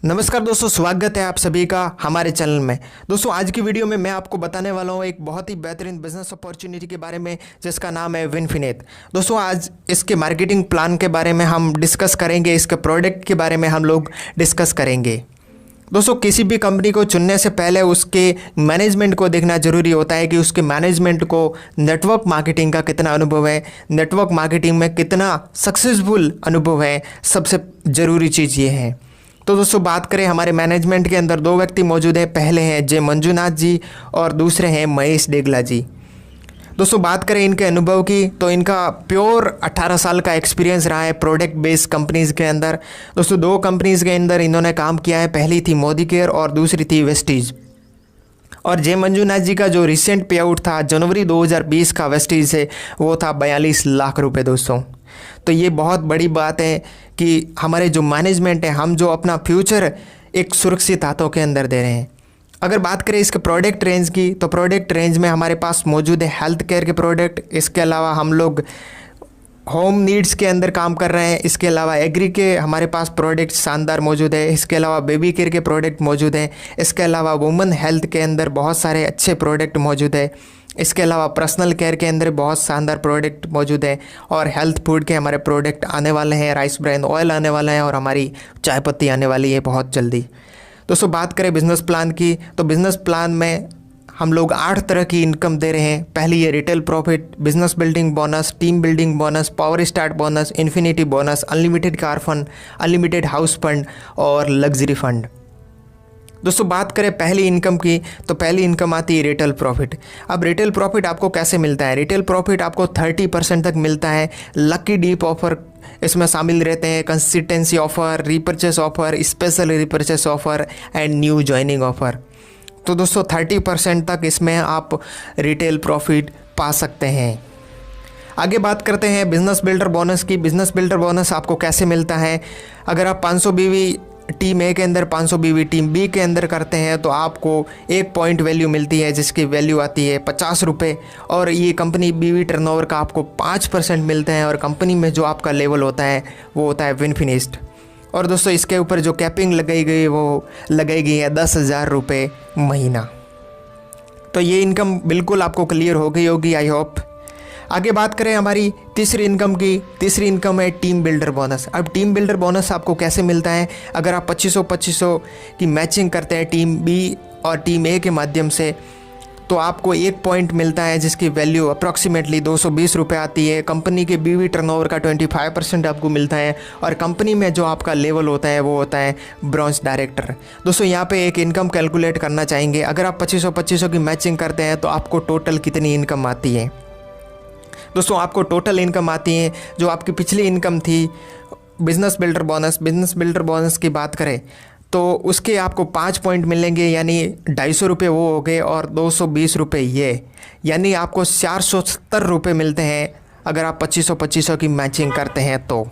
नमस्कार दोस्तों, स्वागत है आप सभी का हमारे चैनल में। दोस्तों आज की वीडियो में मैं आपको बताने वाला हूँ एक बहुत ही बेहतरीन बिजनेस अपॉर्चुनिटी के बारे में जिसका नाम है विनफिनिट। दोस्तों आज इसके मार्केटिंग प्लान के बारे में हम डिस्कस करेंगे, इसके प्रोडक्ट के बारे में हम लोग डिस्कस करेंगे। दोस्तों किसी भी कंपनी को चुनने से पहले उसके मैनेजमेंट को देखना ज़रूरी होता है कि उसके मैनेजमेंट को नेटवर्क मार्केटिंग का कितना अनुभव है, नेटवर्क मार्केटिंग में कितना सक्सेसफुल अनुभव है। सबसे ज़रूरी चीज़ ये है। तो दोस्तों बात करें, हमारे मैनेजमेंट के अंदर दो व्यक्ति मौजूद हैं। पहले हैं जय मंजुनाथ जी और दूसरे हैं महेश डेगला जी। दोस्तों बात करें इनके अनुभव की तो इनका प्योर 18 साल का एक्सपीरियंस रहा है प्रोडक्ट बेस्ड कंपनीज़ के अंदर। दोस्तों दो कंपनीज़ के अंदर इन्होंने काम किया है, पहली थी मोदी केयर और दूसरी थी वेस्टीज। और जय मंजुनाथ जी का जो रिसेंट पे आउट था जनवरी 2020 का वेस्टीज से, वो था 42 लाख रुपए। दोस्तों तो ये बहुत बड़ी बात है कि हमारे जो मैनेजमेंट है, हम जो अपना फ्यूचर एक सुरक्षित हाथों के अंदर दे रहे हैं। अगर बात करें इसके प्रोडक्ट रेंज की तो प्रोडक्ट रेंज में हमारे पास मौजूद है हेल्थ केयर के प्रोडक्ट, इसके अलावा हम लोग होम नीड्स के अंदर काम कर रहे हैं, इसके अलावा एग्री के हमारे पास प्रोडक्ट शानदार मौजूद है, इसके अलावा बेबी केयर के प्रोडक्ट मौजूद हैं, इसके अलावा वुमेन हेल्थ के अंदर बहुत सारे अच्छे प्रोडक्ट मौजूद है, इसके अलावा पर्सनल केयर के अंदर बहुत शानदार प्रोडक्ट मौजूद है, और हेल्थ फूड के हमारे प्रोडक्ट आने वाले हैं, राइस ब्रान ऑयल आने वाला है और हमारी चाय पत्ती आने वाली है बहुत जल्दी। दोस्तों बात करें बिज़नेस प्लान की तो बिज़नेस प्लान में हम लोग 8 तरह की इनकम दे रहे हैं। पहली है retail profit, business building bonus, team building bonus, power start bonus, infinity bonus, unlimited car fund, unlimited house fund और लग्जरी फंड। दोस्तों बात करें पहली इनकम की तो पहली इनकम आती है रिटेल प्रॉफिट। अब रिटेल प्रॉफिट आपको कैसे मिलता है? रिटेल प्रॉफिट आपको 30% तक मिलता है। लकी डीप ऑफर इसमें शामिल रहते हैं, consistency offer, repurchase offer, special repurchase offer and new joining offer. तो दोस्तों 30% तक इसमें आप रिटेल प्रॉफिट पा सकते हैं। आगे बात करते हैं बिजनेस बिल्डर बोनस की। बिजनेस बिल्डर बोनस आपको कैसे मिलता है? अगर आप 500 बीवी टीम ए के अंदर 500 बीवी टीम बी के अंदर करते हैं तो आपको 1 पॉइंट वैल्यू मिलती है जिसकी वैल्यू आती है 50 रुपये, और ये कंपनी बीवी टर्नओवर का आपको 5% मिलते हैं, और कंपनी में जो आपका लेवल होता है वो होता है विनफिनिस्ट। और दोस्तों इसके ऊपर जो कैपिंग लगाई गई वो लगाई गई है 10,000 रुपये महीना। तो ये इनकम बिल्कुल आपको क्लियर हो गई होगी, आई होप। आगे बात करें हमारी तीसरी इनकम की। तीसरी इनकम है टीम बिल्डर बोनस। अब टीम बिल्डर बोनस आपको कैसे मिलता है? अगर आप 2500 की मैचिंग करते हैं टीम बी और टीम ए के माध्यम से तो आपको 1 पॉइंट मिलता है जिसकी वैल्यू अप्रॉक्सीमेटली 220 रुपये आती है। कंपनी के बीवी टर्नओवर का 25% आपको मिलता है, और कंपनी में जो आपका लेवल होता है वो होता है ब्रॉन्ज डायरेक्टर। दोस्तों यहाँ पे एक इनकम कैलकुलेट करना चाहेंगे। अगर आप 2500 की मैचिंग करते हैं तो आपको टोटल कितनी इनकम आती है? दोस्तों आपको टोटल इनकम आती है जो आपकी पिछली इनकम थी business builder bonus. Business builder bonus की बात करें तो उसके आपको 5 पॉइंट मिलेंगे, यानी 250 रुपये वो हो गए और 220 रुपये ये, यानी आपको 470 रुपये मिलते हैं अगर आप 2500 की मैचिंग करते हैं तो।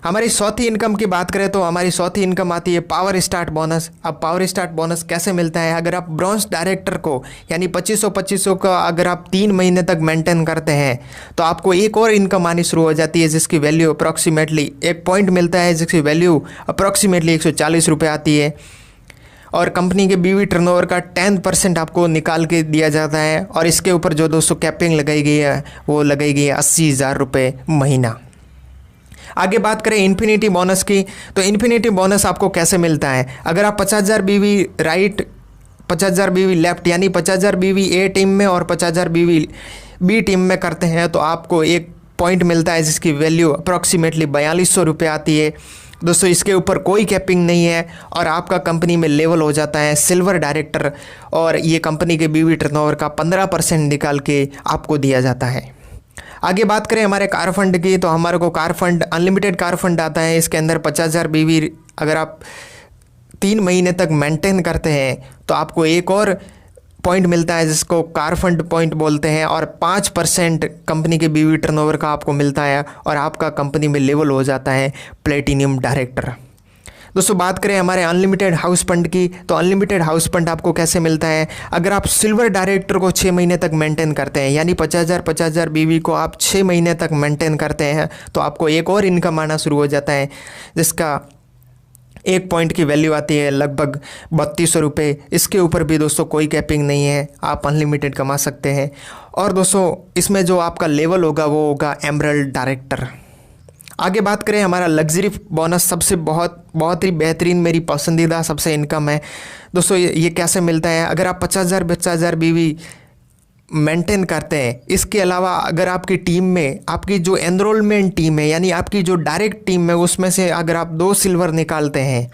हमारी चौथी इनकम की बात करें तो हमारी चौथी इनकम आती है पावर स्टार्ट बोनस। अब पावर स्टार्ट बोनस कैसे मिलता है? अगर आप ब्रॉन्ज डायरेक्टर को यानी 2500 का अगर आप 3 महीने तक मेंटेन करते हैं तो आपको एक और इनकम आनी शुरू हो जाती है जिसकी वैल्यू अप्रॉक्सीमेटली 1 पॉइंट मिलता है जिसकी वैल्यू अप्रॉक्सीमेटली 140 रुपये आती है, और कंपनी के बीवी टर्नओवर का 10% आपको निकाल के दिया जाता है, और इसके ऊपर जो दोस्तों कैपिंग लगाई गई है वो लगाई गई है 80,000 रुपये महीना। आगे बात करें इन्फिनिटी बोनस की तो इन्फिनिटी बोनस आपको कैसे मिलता है? अगर आप 50,000 बीवी राइट, 50,000 बीवी लेफ्ट, यानी 50,000 बीवी ए टीम में और 50,000 बीवी बी टीम में करते हैं तो आपको 1 पॉइंट मिलता है जिसकी वैल्यू अप्रॉक्सीमेटली 4200 रुपये आती है। दोस्तों इसके ऊपर कोई कैपिंग नहीं है और आपका कंपनी में लेवल हो जाता है सिल्वर डायरेक्टर, और ये कंपनी के बीवी टर्नओवर का 15% निकाल के आपको दिया जाता है। आगे बात करें हमारे कार फंड की तो हमारे को car fund unlimited car fund आता है। इसके अंदर 50,000 बीवी अगर आप 3 महीने तक मेंटेन करते हैं तो आपको एक और पॉइंट मिलता है जिसको कार फंड पॉइंट बोलते हैं, और 5% कंपनी के बीवी टर्नओवर का आपको मिलता है, और आपका कंपनी में लेवल हो जाता है प्लेटिनियम डायरेक्टर। दोस्तों बात करें हमारे अनलिमिटेड हाउस फंड की तो अनलिमिटेड हाउस फंड आपको कैसे मिलता है? अगर आप सिल्वर डायरेक्टर को 6 महीने तक मेंटेन करते हैं, यानी 50,000 बीवी को आप 6 महीने तक मेंटेन करते हैं तो आपको एक और इनकम आना शुरू हो जाता है जिसका एक पॉइंट की वैल्यू आती है लगभग 3200 रुपये। इसके ऊपर भी दोस्तों कोई कैपिंग नहीं है, आप अनलिमिटेड कमा सकते हैं। और दोस्तों इसमें जो आपका लेवल होगा वो होगा एमरल्ड डायरेक्टर। आगे बात करें हमारा लग्जरी बोनस, सबसे बहुत ही बेहतरीन, मेरी पसंदीदा सबसे इनकम है दोस्तों। ये कैसे मिलता है? अगर आप 50,000 बीवी मेंटेन करते हैं, इसके अलावा अगर आपकी टीम में आपकी जो एनरोलमेंट टीम है यानी आपकी जो डायरेक्ट टीम है उसमें से अगर आप 2 सिल्वर निकालते हैं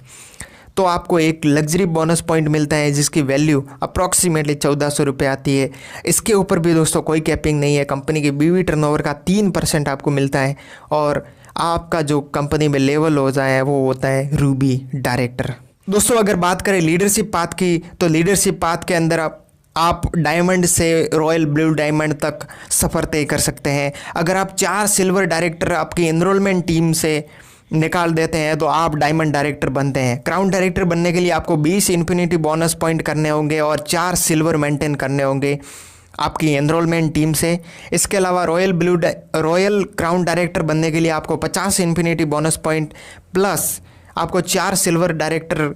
तो आपको एक लग्जरी बोनस पॉइंट मिलता है जिसकी वैल्यू अप्रॉक्सीमेटली 1400 रुपये आती है। इसके ऊपर भी दोस्तों कोई कैपिंग नहीं है। कंपनी के बीवी टर्नओवर का 3% आपको मिलता है और आपका जो कंपनी में लेवल हो जाए वो होता है रूबी डायरेक्टर। दोस्तों अगर बात करें लीडरशिप पाथ की, तो लीडरशिप पाथ के अंदर आप डायमंड से रॉयल ब्लू डायमंड तक सफ़र तय कर सकते हैं। अगर आप 4 सिल्वर डायरेक्टर आपकी एनरोलमेंट टीम से निकाल देते हैं तो आप डायमंड डायरेक्टर बनते हैं। क्राउन डायरेक्टर बनने के लिए आपको 20 इन्फिनिटी बोनस पॉइंट करने होंगे और 4 सिल्वर मेंटेन करने होंगे आपकी एनरोलमेंट टीम से। इसके अलावा रॉयल क्राउन डायरेक्टर बनने के लिए आपको 50 इन्फिनिटी बोनस पॉइंट प्लस आपको 4 सिल्वर डायरेक्टर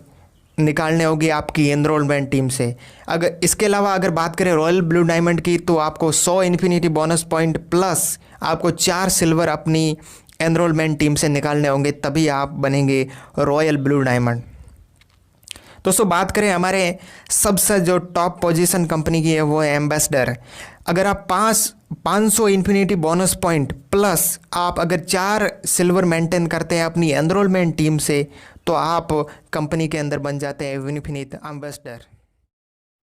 निकालने होगी आपकी एनरोलमेंट टीम से। अगर इसके अलावा अगर बात करें रॉयल ब्लू डायमंड की, तो आपको 100 इन्फिनिटी बोनस पॉइंट प्लस आपको 4 सिल्वर अपनी एनरोलमेंट टीम से निकालने होंगे, तभी आप बनेंगे रॉयल ब्लू डायमंड। दोस्तों बात करें हमारे सबसे जो टॉप पोजीशन कंपनी की है वो है एम्बेसडर। अगर आप 500 इन्फिनिटी बोनस पॉइंट प्लस आप अगर 4 सिल्वर मेंटेन करते हैं अपनी एनरोलमेंट टीम से तो आप कंपनी के अंदर बन जाते हैं विनफिनीत एम्बेसडर।